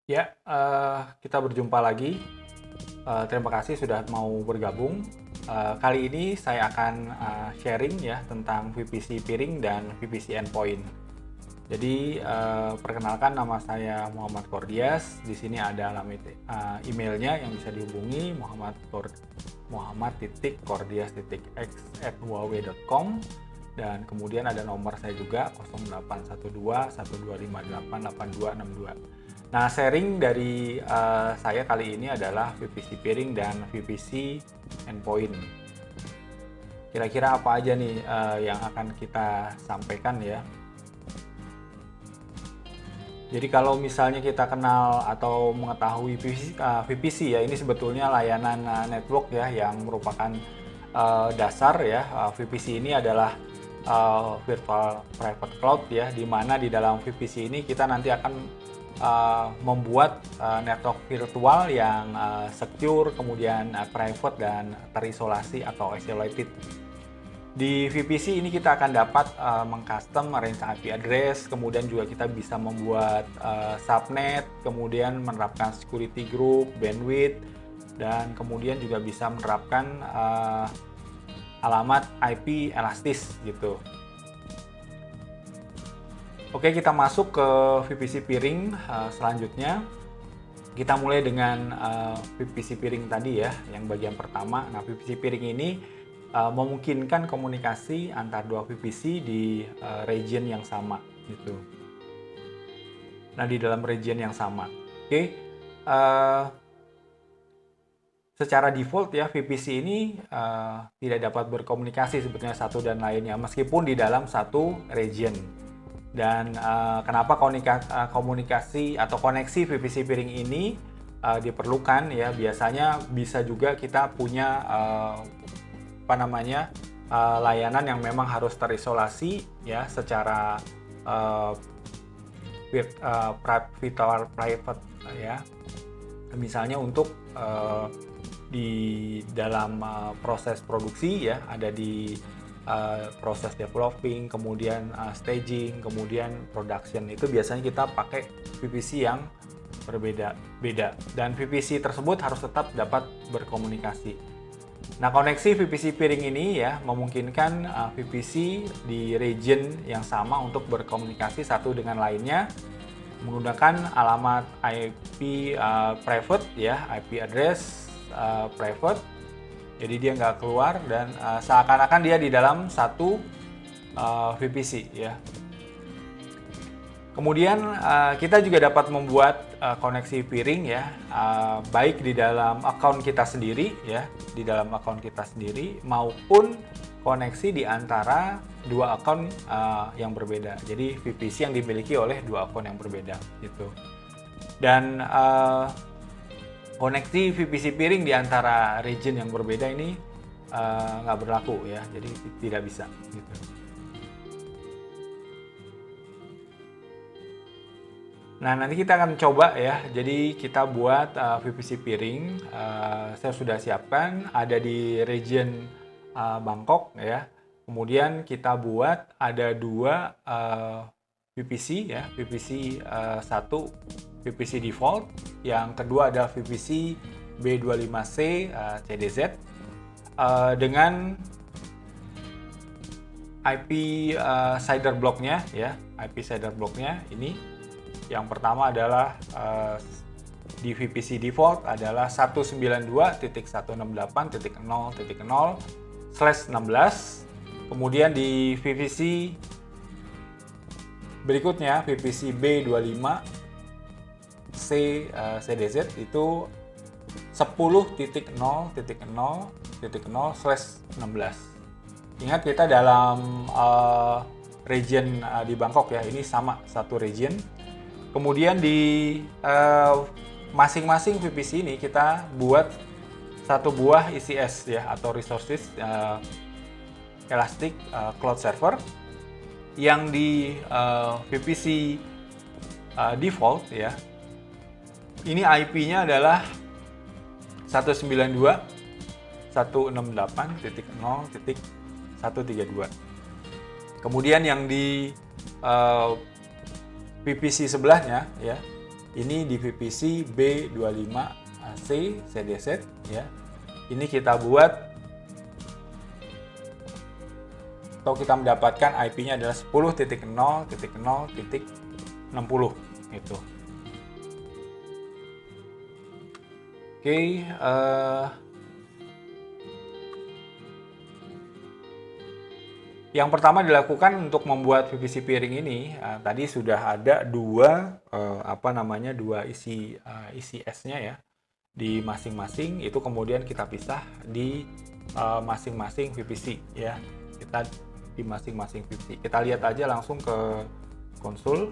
Ya, kita berjumpa lagi. Terima kasih sudah mau bergabung. Kali ini saya akan sharing ya tentang VPC piring dan VPC endpoint. Jadi, perkenalkan nama saya Muhammad Kordias. Di sini ada alamat emailnya yang bisa dihubungi muhammad.kordias.x@huawei.com, dan kemudian ada nomor saya juga 0812 1258 8262. Nah, sharing dari saya kali ini adalah VPC piring dan VPC endpoint. Kira-kira apa aja nih yang akan kita sampaikan ya? Jadi kalau misalnya kita kenal atau mengetahui VPC ya, ini sebetulnya layanan network ya yang merupakan dasar ya. VPC ini adalah virtual private cloud ya, di mana di dalam VPC ini kita nanti akan membuat network virtual yang secure, kemudian private dan terisolasi atau isolated. Di VPC ini kita akan dapat mengcustom range IP address, kemudian juga kita bisa membuat subnet, kemudian menerapkan security group, bandwidth, dan kemudian juga bisa menerapkan alamat IP elastis gitu. Oke, kita masuk ke VPC piring selanjutnya. Kita mulai dengan VPC piring tadi ya, yang bagian pertama. Nah, VPC piring ini memungkinkan komunikasi antar dua VPC di region yang sama gitu. Nah, di dalam region yang sama. Oke. Secara default ya, VPC ini tidak dapat berkomunikasi sebetulnya satu dan lainnya meskipun di dalam satu region. Dan kenapa komunikasi atau koneksi VPC piring ini diperlukan ya, biasanya bisa juga kita punya layanan yang memang harus terisolasi ya secara private ya. Misalnya untuk di dalam proses produksi ya, ada di proses developing, kemudian staging, kemudian production, itu biasanya kita pakai VPC yang berbeda-beda, dan VPC tersebut harus tetap dapat berkomunikasi. Nah, koneksi VPC piring ini ya memungkinkan VPC di region yang sama untuk berkomunikasi satu dengan lainnya menggunakan alamat IP private ya, IP address private. Jadi dia nggak keluar dan seakan-akan dia di dalam satu VPC ya. Kemudian kita juga dapat membuat koneksi piring ya, baik di dalam akun kita sendiri ya, di dalam akun kita sendiri maupun koneksi di antara dua akun yang berbeda. Jadi VPC yang dimiliki oleh dua akun yang berbeda gitu. Dan koneksi VPC piring di antara region yang berbeda ini nggak berlaku ya, jadi tidak bisa gitu. Nah, nanti kita akan coba ya. Jadi kita buat VPC piring. Saya sudah siapkan ada di region Bangkok ya. Kemudian kita buat ada dua VPC ya. VPC satu VPC default, yang kedua ada VPC B25C CDZ dengan IP CIDR blocknya ya. IP CIDR blocknya ini. Yang pertama adalah di VPC default adalah 192.168.0.0/16. Kemudian di VPC berikutnya, VPC B25C CDZ itu 10.0.0.0/16. Ingat, kita dalam region di Bangkok ya, ini sama satu region. Kemudian di masing-masing VPC ini kita buat satu buah ECS ya, atau Resources Elastic Cloud Server, yang di VPC default ya. Ini IP-nya adalah 192.168.0.132. Kemudian yang di VPC sebelahnya ya, ini di VPC B25C CDZ ya. Ini kita buat atau kita mendapatkan IP-nya adalah 10.0.0.60 gitu. Oke, yang pertama dilakukan untuk membuat VPC piring ini, tadi sudah ada dua dua isi S-nya ya di masing-masing, itu kemudian kita pisah di masing-masing VPC ya. Kita di masing-masing VPC. Kita lihat aja langsung ke konsol.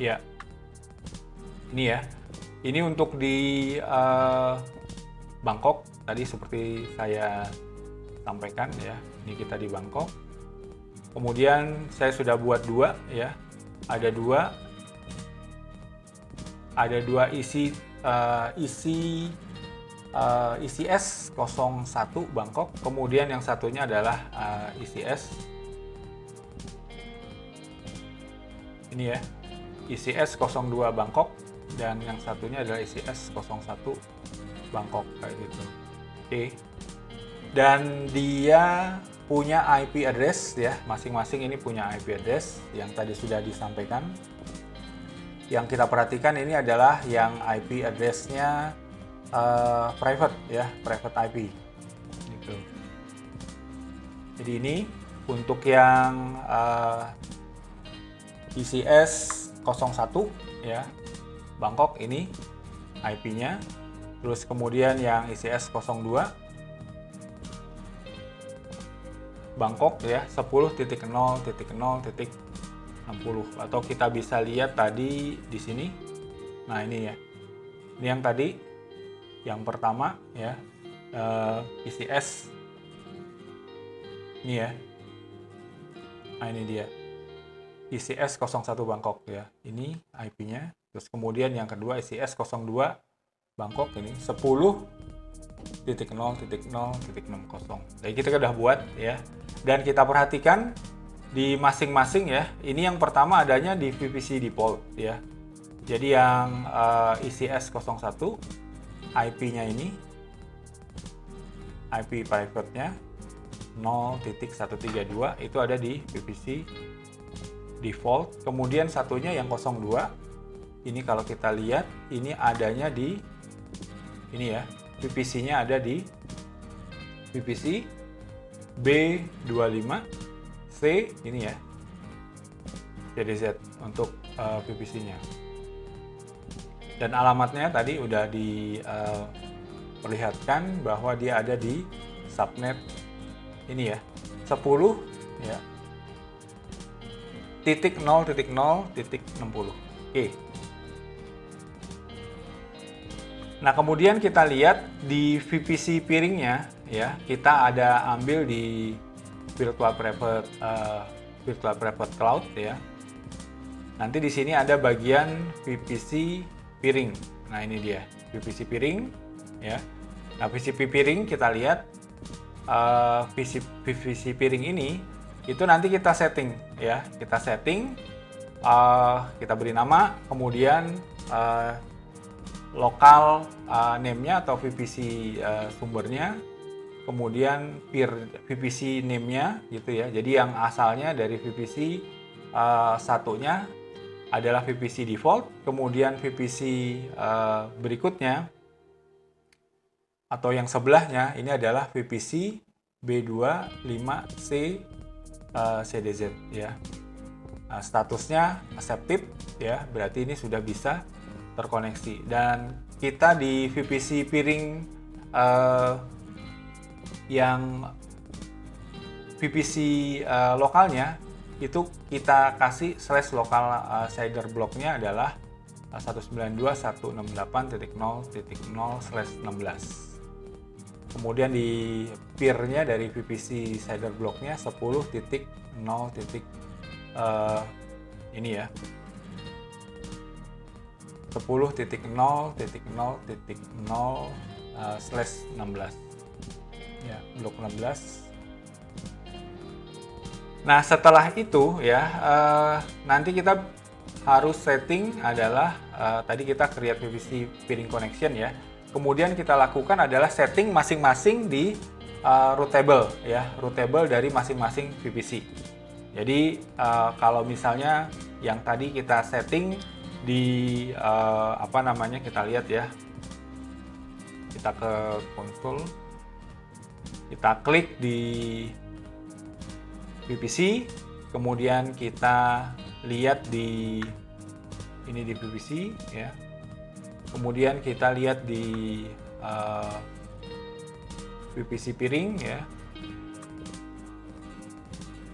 Ya. Ini ya. Ini untuk di Bangkok tadi seperti saya sampaikan ya. Ini kita di Bangkok. Kemudian saya sudah buat dua ya. Ada dua isi S01 Bangkok. Kemudian yang satunya adalah isi S ini ya. Isi S02 Bangkok dan yang satunya adalah isi S01 Bangkok kayak gitu. Oke. Dan dia punya IP address ya, masing-masing ini punya IP address yang tadi sudah disampaikan. Yang kita perhatikan ini adalah yang IP address-nya private ya, private IP gitu. Jadi ini untuk yang ICS 01 ya, Bangkok ini IP-nya. Terus kemudian yang ICS 02 Bangkok ya 10.0.0.60 atau kita bisa lihat tadi di sini. Nah, ini ya. Ini yang tadi yang pertama ya, ICS ini ya. Nah, ini dia. ICS 01 Bangkok ya. Ini IP-nya. Terus kemudian yang kedua ICS 02 Bangkok ini 10.0.0.60. Jadi kita sudah buat ya. Dan kita perhatikan di masing-masing ya. Ini yang pertama adanya di VPC default ya. Jadi yang ICS 01 IP-nya ini IP private-nya 0.132 itu ada di VPC default. Kemudian satunya yang 02 ini kalau kita lihat ini adanya di ini ya, VPC-nya ada di VPC B25C ini ya, CDZ untuk VPC-nya. Dan alamatnya tadi udah diperlihatkan bahwa dia ada di subnet ini ya, 10 ya, .0.0.60. Oke. Nah, kemudian kita lihat di VPC piringnya ya, kita ada ambil di virtual private cloud ya. Nanti di sini ada bagian VPC piring. Nah, ini dia VPC piring ya. Nah, VPC piring kita lihat VPC piring ini itu nanti kita setting ya. Kita setting, kita beri nama, kemudian lokal name-nya atau VPC sumbernya, kemudian VPC name-nya gitu ya. Jadi yang asalnya dari VPC satunya adalah VPC default, kemudian VPC berikutnya atau yang sebelahnya ini adalah VPC B25C CDZ ya. Nah, statusnya accepted ya, berarti ini sudah bisa terkoneksi. Dan kita di VPC piring yang VPC lokalnya itu kita kasih /lokal shader blocknya adalah 192.168.0.0/16. Kemudian di peer-nya dari VPC shader blocknya 10.0. Ini ya, 10.0.0.0/16 ya, blok 16. Nah, setelah itu ya, nanti kita harus setting adalah tadi kita create VPC peering connection ya. Kemudian kita lakukan adalah setting masing-masing di root table ya, root table dari masing-masing VPC. Jadi kalau misalnya yang tadi kita setting di apa namanya, kita lihat ya. Kita ke konsol. Kita klik di VPC, kemudian kita lihat di ini di VPC ya. Kemudian kita lihat di VPC peering ya.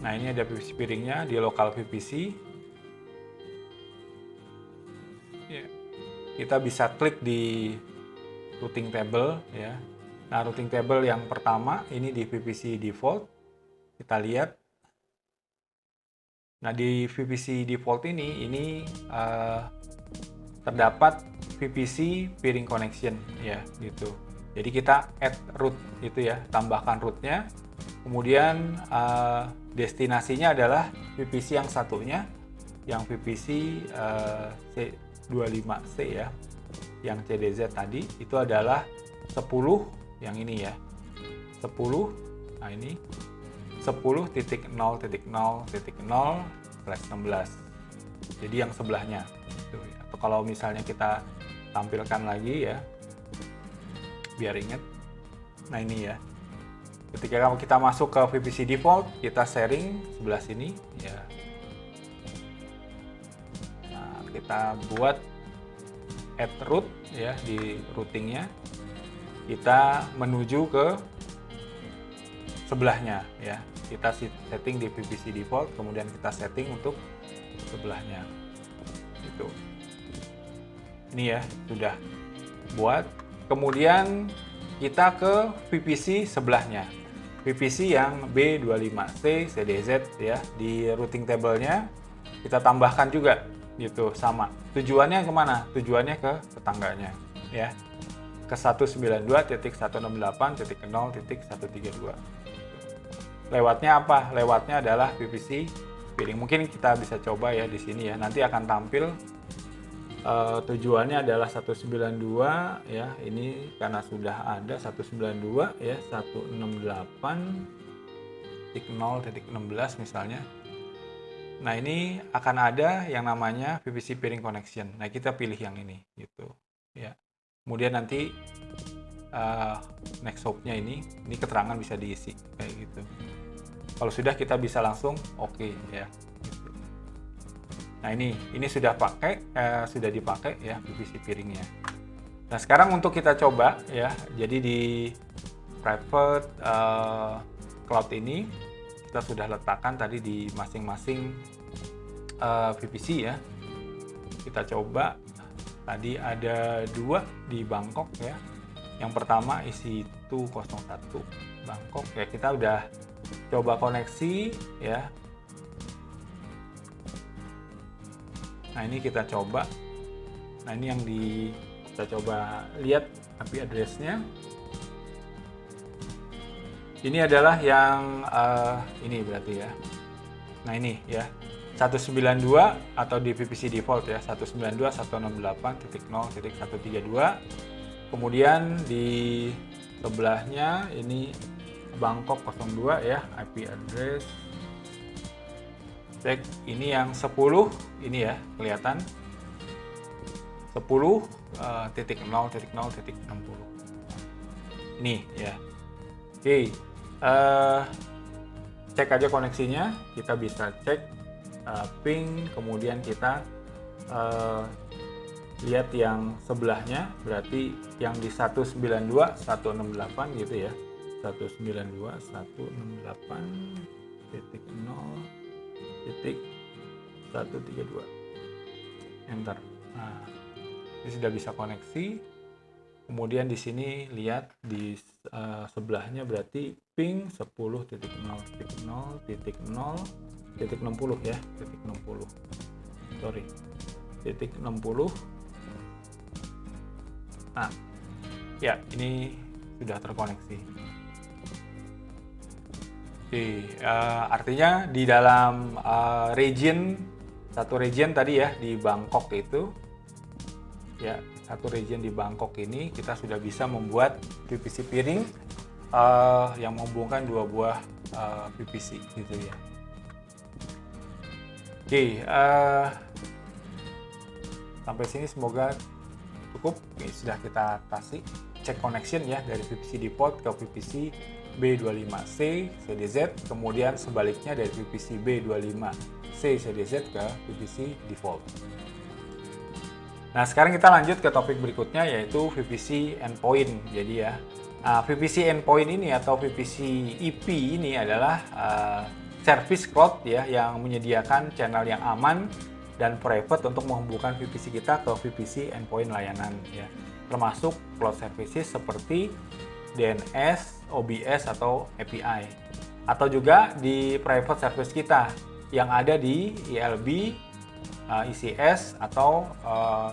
Nah, ini ada VPC peeringnya di local VPC. Ya. Kita bisa klik di routing table ya. Nah, routing table yang pertama ini di VPC default. Kita lihat. Nah, di VPC default ini terdapat VPC peering connection ya gitu. Jadi kita add root itu ya, tambahkan rootnya. Kemudian destinasinya adalah VPC yang satunya, yang VPC C25C ya, yang CDZ tadi itu adalah 10 yang ini ya, 10. Nah, ini 10.0.0.0/16. Jadi yang sebelahnya. Atau kalau misalnya kita tampilkan lagi ya, biar ingat. Nah, ini ya. Ketika kita masuk ke VPC default, kita sharing sebelah sini ya. Nah, kita buat add root ya di routingnya. Kita menuju ke sebelahnya ya. Kita setting di VPC default, kemudian kita setting untuk sebelahnya. Itu. Ini ya, sudah buat. Kemudian kita ke VPC sebelahnya. VPC yang B25C CDZ ya, di routing table-nya kita tambahkan juga gitu, sama. Tujuannya kemana? Tujuannya ke tetangganya ya. Ke 192.168.0.132. Lewatnya apa? Lewatnya adalah VPC peering. Mungkin kita bisa coba ya di sini ya. Nanti akan tampil tujuannya adalah 192 ya. Ini karena sudah ada 192 ya, 168.0.16 misalnya. Nah, ini akan ada yang namanya VPC peering connection. Nah, kita pilih yang ini gitu ya. Kemudian nanti next hop-nya ini keterangan bisa diisi kayak gitu. Kalau sudah, kita bisa langsung oke ya. Gitu. Nah, ini sudah dipakai ya VPC peeringnya. Nah, sekarang untuk kita coba ya. Jadi di private cloud ini kita sudah letakkan tadi di masing-masing VPC ya. Kita coba. Tadi ada 2 di Bangkok ya. Yang pertama isi 201 Bangkok ya. Kita udah coba koneksi ya. Nah, ini kita coba. Nah, ini yang kita coba lihat IP address-nya. Ini adalah yang ini berarti ya. Nah, ini ya. 192 atau di VPC default ya, 192.168.0.132. Kemudian di sebelahnya ini Bangkok 02 ya, IP address. Cek ini yang 10 ini ya, kelihatan 10.0.0.60. Ini ya. Oke. Cek aja koneksinya, kita bisa cek ping, kemudian kita lihat yang sebelahnya, berarti yang di 192.168 gitu ya, 192.168.0.132 enter. Nah, ini sudah bisa koneksi. Kemudian di sini lihat di sebelahnya berarti ping 10.0.0.0.60 ya, titik 60. Sorry. Titik 60. Nah, ya ini sudah terkoneksi. Oke, artinya di dalam satu region tadi ya di Bangkok itu, ya satu region di Bangkok ini kita sudah bisa membuat PVC piring yang menghubungkan dua buah PVC gitu ya. Oke, sampai sini semoga cukup. Oke, sudah kita kasih cek connection ya dari PVC default ke PVC B25C CDZ, kemudian sebaliknya dari PVC B25C CDZ ke PVC default. Nah, sekarang kita lanjut ke topik berikutnya yaitu PVC endpoint. Jadi ya, PVC endpoint ini atau PVC EP ini adalah service cloud ya yang menyediakan channel yang aman dan private untuk menghubungkan PVC kita ke PVC endpoint layanan ya. Termasuk cloud services seperti DNS, OBS atau API. Atau juga di private service kita yang ada di ELB, ECS atau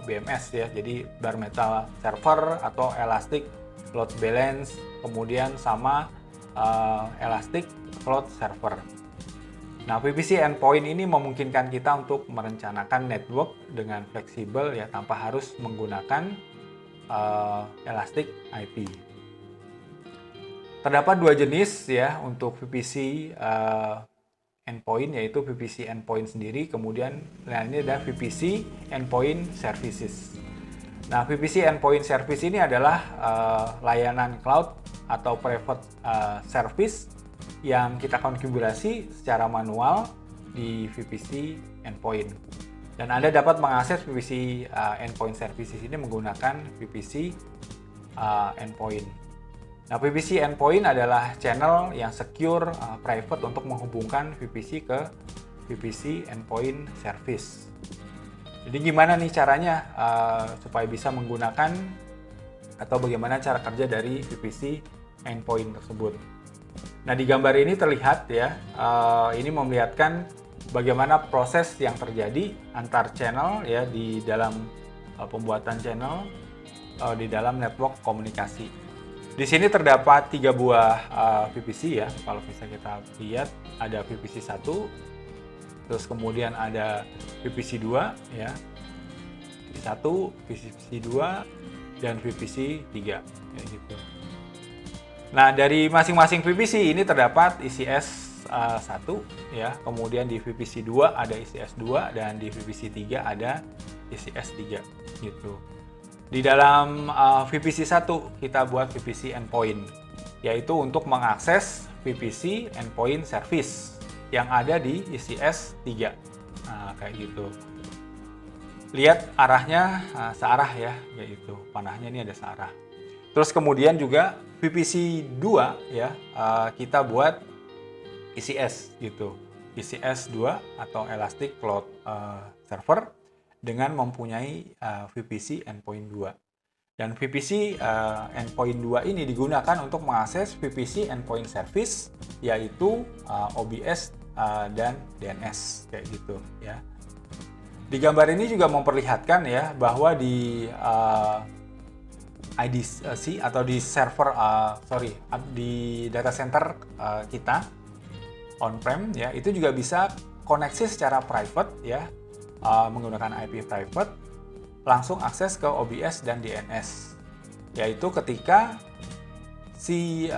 BMS ya. Jadi bare metal server atau elastic load balance, kemudian sama elastic cloud server. Nah, PVC endpoint ini memungkinkan kita untuk merencanakan network dengan fleksibel ya tanpa harus menggunakan elastic IP. Terdapat dua jenis ya untuk PVC endpoint, yaitu PVC endpoint sendiri, kemudian ini ada PVC endpoint services. Nah, PVC endpoint service ini adalah layanan cloud atau private service yang kita konfigurasi secara manual di PVC endpoint. Dan Anda dapat mengakses PVC endpoint services ini menggunakan PVC endpoint. Nah, PVC endpoint adalah channel yang secure, private untuk menghubungkan PVC ke PVC endpoint service. Jadi gimana nih caranya supaya bisa menggunakan atau bagaimana cara kerja dari PVC endpoint tersebut? Nah, di gambar ini terlihat ya, ini memperlihatkan bagaimana proses yang terjadi antar channel ya di dalam pembuatan channel di dalam network komunikasi. Di sini terdapat 3 buah PVC ya. Kalau bisa kita lihat ada PVC 1, terus kemudian ada PVC 2 ya. PVC 1, PVC 2 dan PVC 3 ya gitu. Nah, dari masing-masing PVC ini terdapat ICS 1 ya. Kemudian di PVC 2 ada ICS 2 dan di PVC 3 ada ICS 3 gitu. Di dalam PVC 1 kita buat PVC endpoint, yaitu untuk mengakses PVC endpoint service yang ada di ICS 3. Nah, kayak gitu. Lihat arahnya searah ya, yaitu panahnya ini ada searah. Terus kemudian juga PVC 2 ya, kita buat ICS gitu. ICS 2 atau Elastic Cloud Server dengan mempunyai PVC endpoint 2. Dan PVC endpoint 2 ini digunakan untuk mengakses PVC endpoint service, yaitu OBS dan DNS kayak gitu ya. Di gambar ini juga memperlihatkan ya bahwa di IDC atau di server di data center kita on-prem ya, itu juga bisa koneksi secara private ya, menggunakan IP private, langsung akses ke OBS dan DNS, yaitu ketika si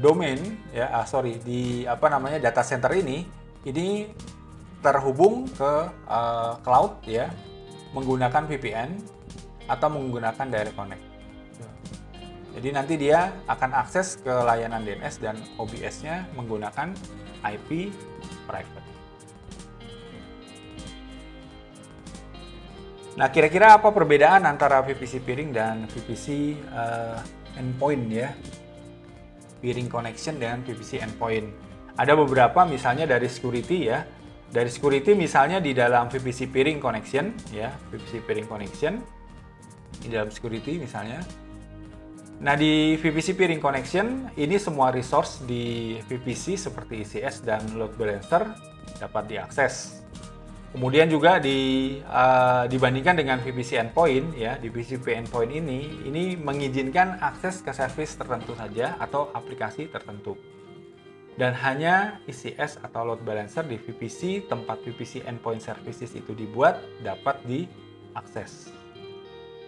domain ya di data center ini terhubung ke cloud ya menggunakan VPN atau menggunakan direct connect. Jadi nanti dia akan akses ke layanan DNS dan OBS-nya menggunakan IP private. Nah, kira-kira apa perbedaan antara PVC piring dan PVC endpoint ya? Piring connection dengan PVC endpoint. Ada beberapa, misalnya dari security ya. Dari security misalnya di dalam PVC piring connection ya, PVC piring connection di dalam security misalnya. Nah, di PVC piring connection ini semua resource di PVC seperti ICS dan load balancer dapat diakses. Kemudian juga dibandingkan dengan PVC endpoint ya, di PVC endpoint ini mengizinkan akses ke service tertentu saja atau aplikasi tertentu. dan hanya ECS atau load balancer di VPC tempat VPC endpoint services itu dibuat dapat diakses.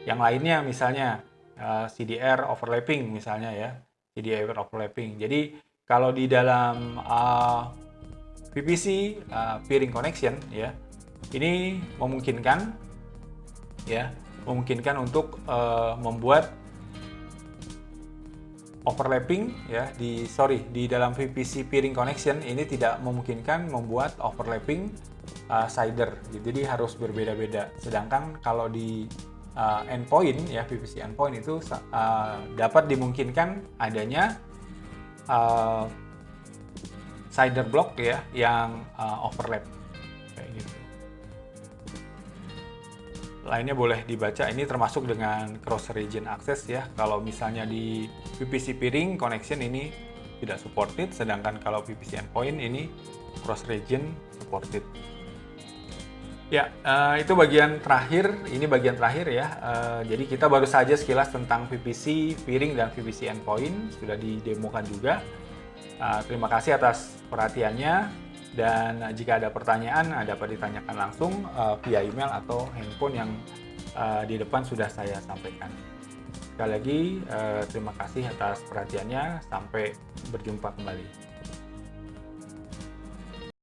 Yang lainnya misalnya CDR overlapping misalnya ya, CDR overlapping. Jadi kalau di dalam VPC peering connection ya, ini memungkinkan untuk membuat overlapping ya di dalam VPC peering connection ini tidak memungkinkan membuat overlapping CIDR. Jadi harus berbeda-beda. Sedangkan kalau di endpoint ya, VPC endpoint itu dapat dimungkinkan adanya CIDR block ya yang overlap kayak gitu. Lainnya boleh dibaca, ini termasuk dengan cross region access ya. Kalau misalnya di VPC peering connection ini tidak supported, sedangkan kalau VPC endpoint ini cross region supported. Ya, itu bagian terakhir. Ini bagian terakhir ya. Jadi kita baru saja sekilas tentang VPC peering dan VPC endpoint, sudah didemokan juga. Terima kasih atas perhatiannya. Dan jika ada pertanyaan dapat ditanyakan langsung via email atau handphone yang di depan sudah saya sampaikan. Sekali lagi terima kasih atas perhatiannya, sampai berjumpa kembali.